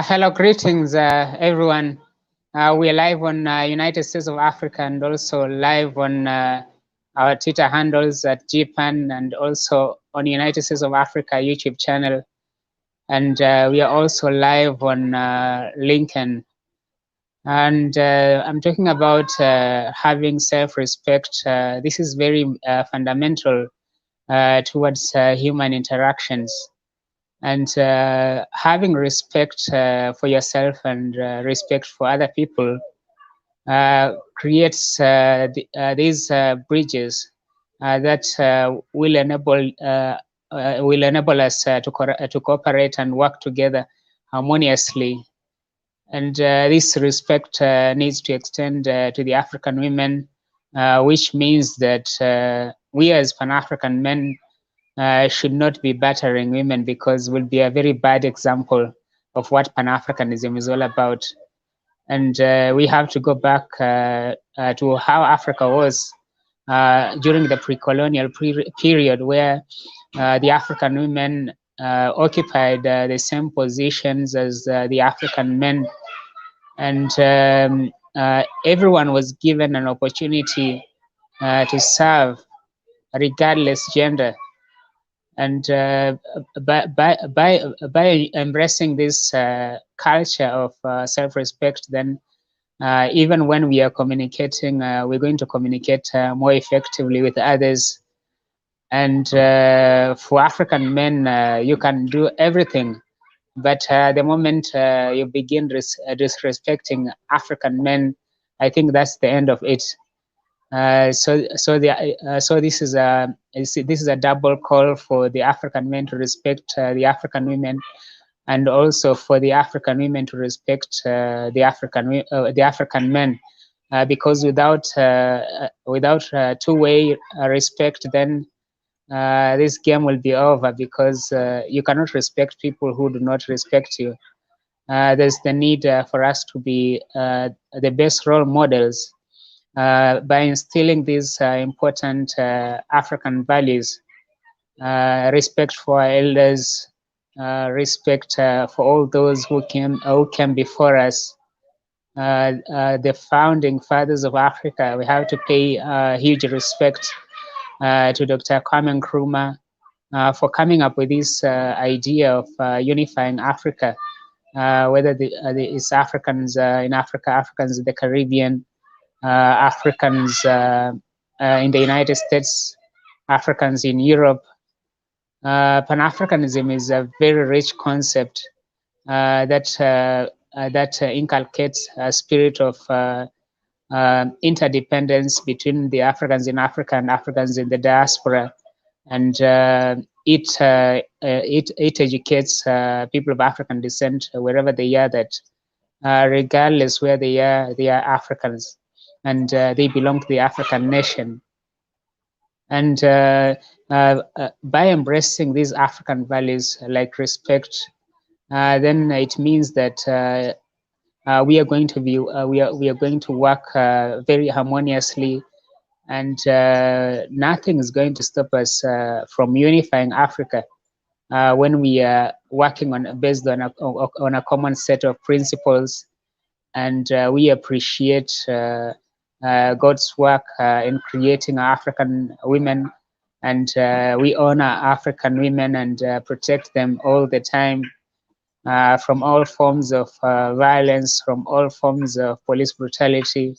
Hello, greetings, everyone. We are live on United States of Africa and also live on our Twitter handles at GPAN and also on United States of Africa YouTube channel. And we are also live on LinkedIn. And I'm talking about having self-respect. This is very fundamental towards human interactions. And having respect for yourself and respect for other people creates these bridges that will enable us to cooperate and work together harmoniously. And this respect needs to extend to the African women, which means that we as Pan-African men should not be battering women, because will be a very bad example of what Pan-Africanism is all about. And we have to go back to how Africa was during the pre-colonial period, where the African women occupied the same positions as the African men. And everyone was given an opportunity to serve regardless gender. And by embracing this culture of self-respect, then even when we are communicating, we're going to communicate more effectively with others. And for African men, you can do everything, but the moment you begin disrespecting African men, I think that's the end of it. So this is a double call for the African men to respect the African women, and also for the African women to respect the African men, because without two-way respect, then this game will be over, because you cannot respect people who do not respect you. There's the need for us to be the best role models. By instilling these important African values, respect for our elders, respect for all those who came before us, the founding fathers of Africa. We have to pay huge respect to Dr. Kwame Nkrumah for coming up with this idea of unifying Africa, whether it's Africans in Africa, Africans in the Caribbean, Africans in the United States, Africans in Europe. Pan-Africanism is a very rich concept that inculcates a spirit of interdependence between the Africans in Africa and Africans in the diaspora, and it educates people of African descent wherever they are, that regardless where they are Africans, and they belong to the African nation. And by embracing these African values like respect, then it means that we are going to be we are going to work very harmoniously, and nothing is going to stop us from unifying Africa when we are working based on a common set of principles, and we appreciate God's work in creating African women and we honor African women and protect them all the time from all forms of violence, from all forms of police brutality.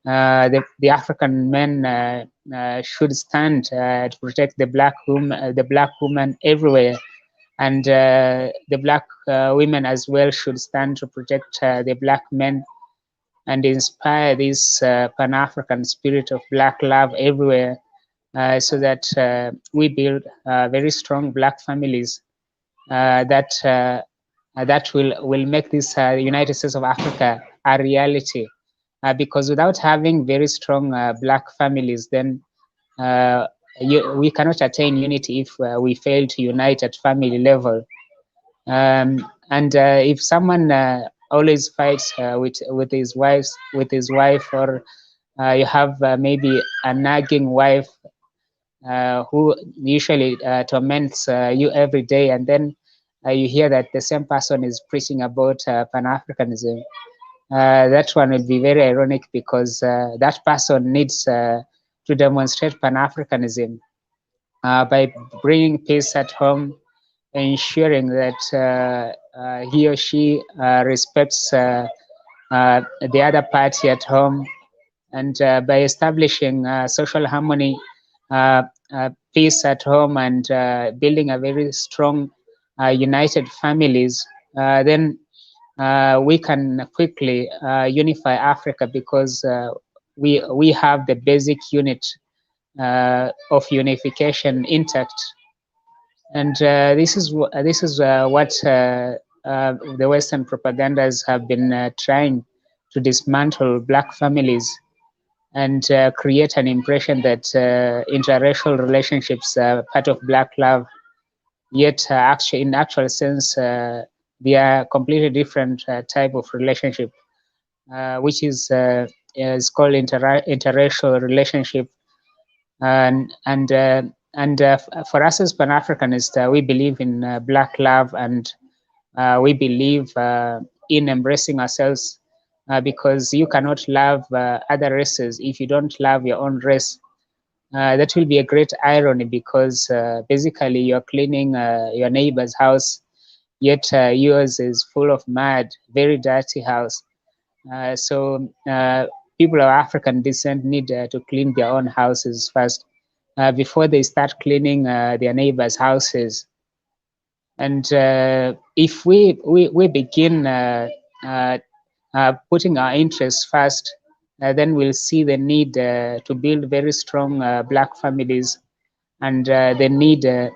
The African men should stand to protect the black woman everywhere, and the black women as well should stand to protect the black men and inspire this Pan-African spirit of black love everywhere, so that we build very strong black families that will make this United States of Africa a reality. Because without having very strong black families, then we cannot attain unity if we fail to unite at family level. And if someone always fights with his wife, or you have maybe a nagging wife who usually torments you every day, and then you hear that the same person is preaching about Pan-Africanism, that one will be very ironic, because that person needs to demonstrate Pan-Africanism by bringing peace at home, ensuring that he or she respects the other party at home, and by establishing social harmony, peace at home, and building a very strong, united families, then we can quickly unify Africa, because we have the basic unit of unification intact. And this is what the Western propagandas have been trying to dismantle black families and create an impression that interracial relationships are part of black love. Yet, actually, in actual sense, they are completely different type of relationship, which is called interracial relationship. And for us as Pan-Africanists, we believe in black love, and we believe in embracing ourselves, because you cannot love other races if you don't love your own race. That will be a great irony, because basically you're cleaning your neighbor's house, yet yours is full of mud, very dirty house. So people of African descent need to clean their own houses first before they start cleaning their neighbors' houses. And if we begin putting our interests first, then we'll see the need to build very strong black families, and the need to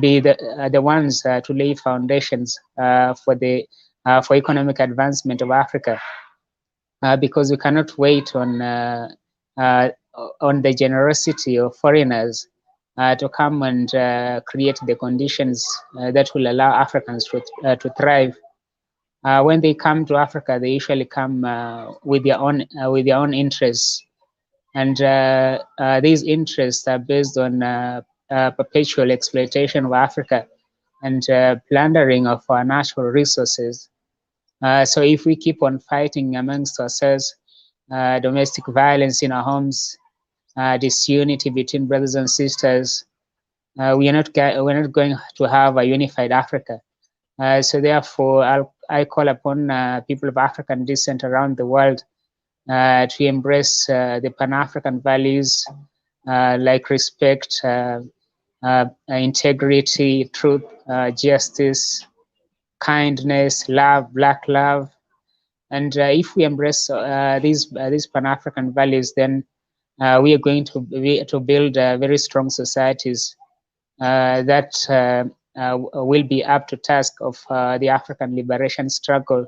be the ones to lay foundations for economic advancement of Africa, because we cannot wait on the generosity of foreigners to come and create the conditions that will allow Africans to thrive. When they come to Africa, they usually come with their own interests, and these interests are based on perpetual exploitation of Africa and plundering of our natural resources. So if we keep on fighting amongst ourselves, domestic violence in our homes, disunity between brothers and sisters, we're not going to have a unified Africa. So therefore, I call upon people of African descent around the world to embrace the Pan-African values like respect, integrity, truth, justice, kindness, love, black love. And if we embrace these Pan-African values, then we are going to build very strong societies that will be up to task of the African liberation struggle.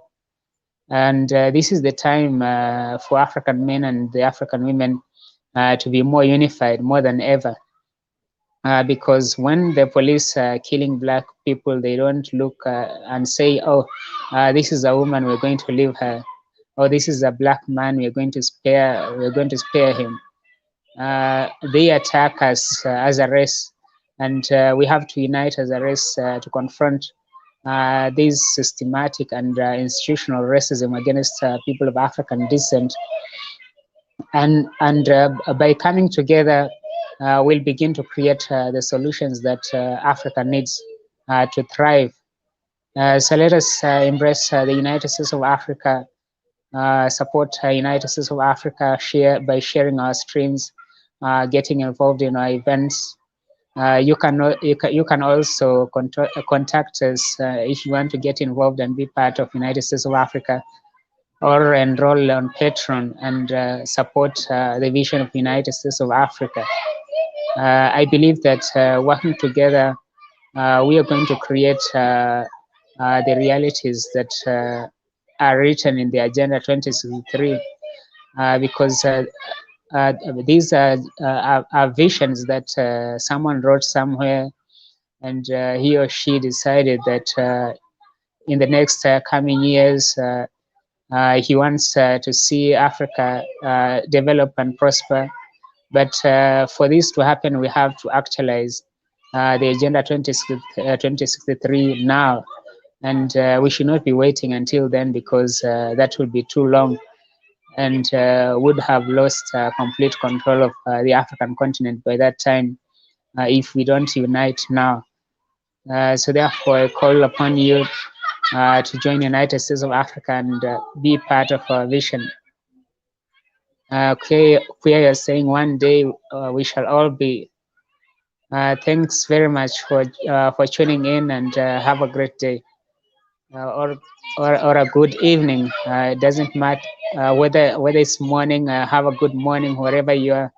And this is the time for African men and the African women to be more unified, more than ever. Because when the police are killing black people, they don't look and say, oh, this is a woman, we're going to leave her. Or this is a black man, we're going to spare him. They attack us as a race, and we have to unite as a race to confront this systematic and institutional racism against people of African descent. And by coming together, will begin to create the solutions that Africa needs to thrive. So let us embrace the United States of Africa, support United States of Africa by sharing our streams, getting involved in our events. You can also contact us if you want to get involved and be part of United States of Africa, or enroll on Patreon and support the vision of United States of Africa. I believe that working together, we are going to create the realities that are written in the Agenda 2063, because these are visions that someone wrote somewhere, and he or she decided that in the next coming years, he wants to see Africa develop and prosper. But for this to happen, we have to actualize the Agenda 2063 now. And we should not be waiting until then, because that would be too long, and would have lost complete control of the African continent by that time if we don't unite now. So therefore, I call upon you to join United States of Africa and be part of our vision. Queer is saying one day we shall all be. Thanks very much for tuning in, and have a great day, or a good evening. It doesn't matter whether it's morning. Have a good morning wherever you are.